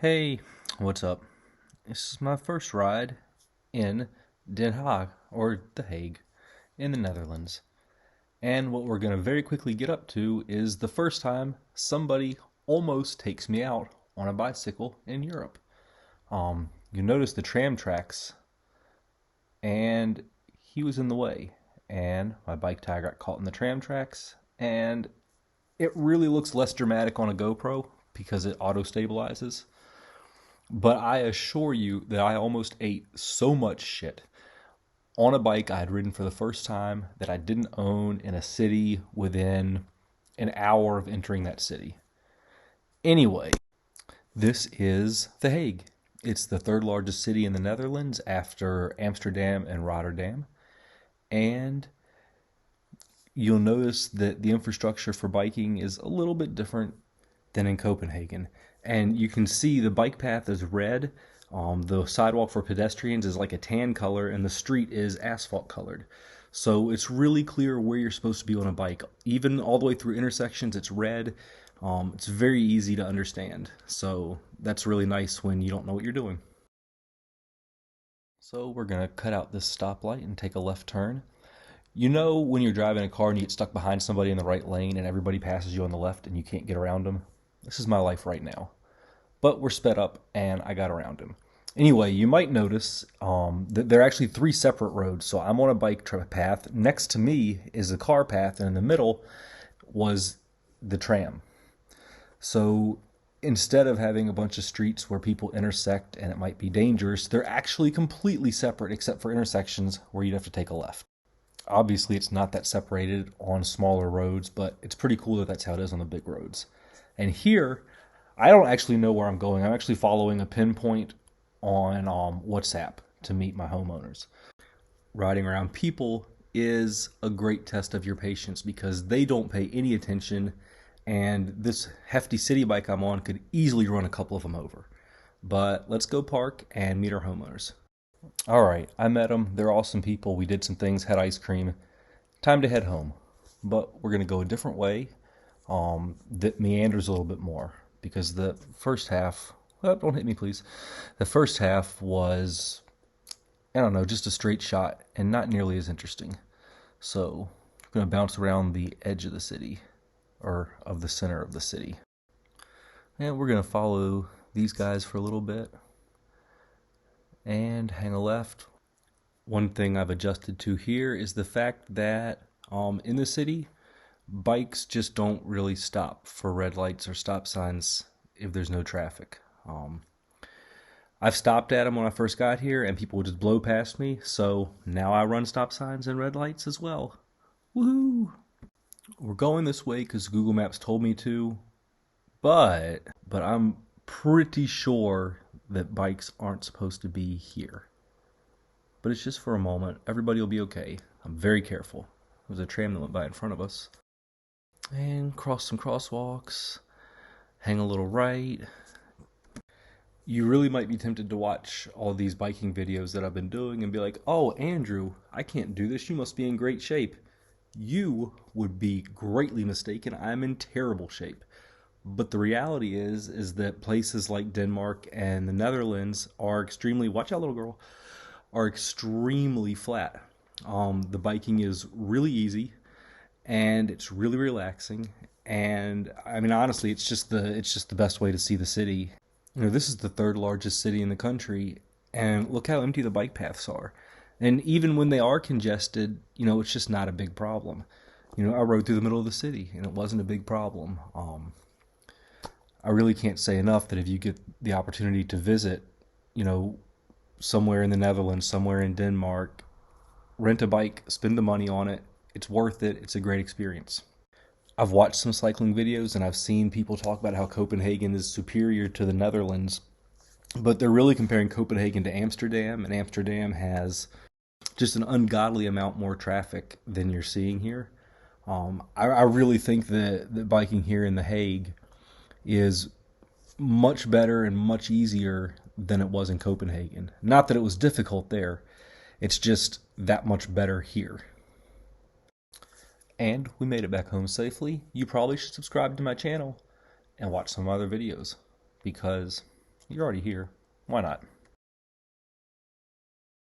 Hey, what's up? This is my first ride in Den Haag, or The Hague, in the Netherlands. And what we're going to very quickly get up to is the first time somebody almost takes me out on a bicycle in Europe. You notice the tram tracks, and he was in the way, and my bike tire got caught in the tram tracks, and it really looks less dramatic on a GoPro because it auto stabilizes. But I assure you that I almost ate so much shit on a bike I had ridden for the first time that I didn't own in a city within an hour of entering that city. Anyway, this is The Hague. It's the third largest city in the Netherlands after Amsterdam and Rotterdam. And you'll notice that the infrastructure for biking is a little bit different than in Copenhagen. And you can see the bike path is red. The sidewalk for pedestrians is like a tan color, and the street is asphalt colored. So it's really clear where you're supposed to be on a bike. Even all the way through intersections, it's red. It's very easy to understand. So that's really nice when you don't know what you're doing. So we're going to cut out this stoplight and take a left turn. You know when you're driving a car and you get stuck behind somebody in the right lane and everybody passes you on the left and you can't get around them? This is my life right now. But we're sped up and I got around him. Anyway, you might notice that there are actually three separate roads. So I'm on a bike path. Next to me is a car path, and in the middle was the tram. So instead of having a bunch of streets where people intersect and it might be dangerous, they're actually completely separate except for intersections where you'd have to take a left. Obviously, it's not that separated on smaller roads, but it's pretty cool that that's how it is on the big roads. And here, I don't actually know where I'm going. I'm actually following a pinpoint on WhatsApp to meet my homeowners. Riding around people is a great test of your patience because they don't pay any attention, and this hefty city bike I'm on could easily run a couple of them over. But let's go park and meet our homeowners. All right, I met them. They're awesome people. We did some things, had ice cream. Time to head home. But we're going to go a different way that meanders a little bit more because the first half, well, don't hit me please. The first half was, I don't know, just a straight shot and not nearly as interesting. So we're going to bounce around the edge of the city or of the center of the city. And we're going to follow these guys for a little bit and hang a left. One thing I've adjusted to here is the fact that in the city, bikes just don't really stop for red lights or stop signs if there's no traffic. I've stopped at them when I first got here and people would just blow past me, so now I run stop signs and red lights as well. Woohoo! We're going this way because Google Maps told me to, but I'm pretty sure that bikes aren't supposed to be here. But it's just for a moment. Everybody will be okay. I'm very careful. There was a tram that went by in front of us. And cross some crosswalks. Hang a little right. You really might be tempted to watch all these biking videos that I've been doing and be like, oh, Andrew, I can't do this. You must be in great shape. You would be greatly mistaken. I'm in terrible shape. But the reality is that places like Denmark and the Netherlands are extremely, watch out little girl, are extremely flat. The biking is really easy and it's really relaxing. And I mean, honestly, it's just the best way to see the city. You know, this is the third largest city in the country, and look how empty the bike paths are. And even when they are congested, you know, it's just not a big problem. You know, I rode through the middle of the city, and it wasn't a big problem. I really can't say enough that if you get the opportunity to visit, you know, somewhere in the Netherlands, somewhere in Denmark, rent a bike, spend the money on it. It's worth it. It's a great experience. I've watched some cycling videos and I've seen people talk about how Copenhagen is superior to the Netherlands, but they're really comparing Copenhagen to Amsterdam, and Amsterdam has just an ungodly amount more traffic than you're seeing here. I really think that biking here in The Hague is much better and much easier than it was in Copenhagen. Not that it was difficult there, it's just that much better here. And we made it back home safely. You probably should subscribe to my channel and watch some other videos because, You're already here. Why not?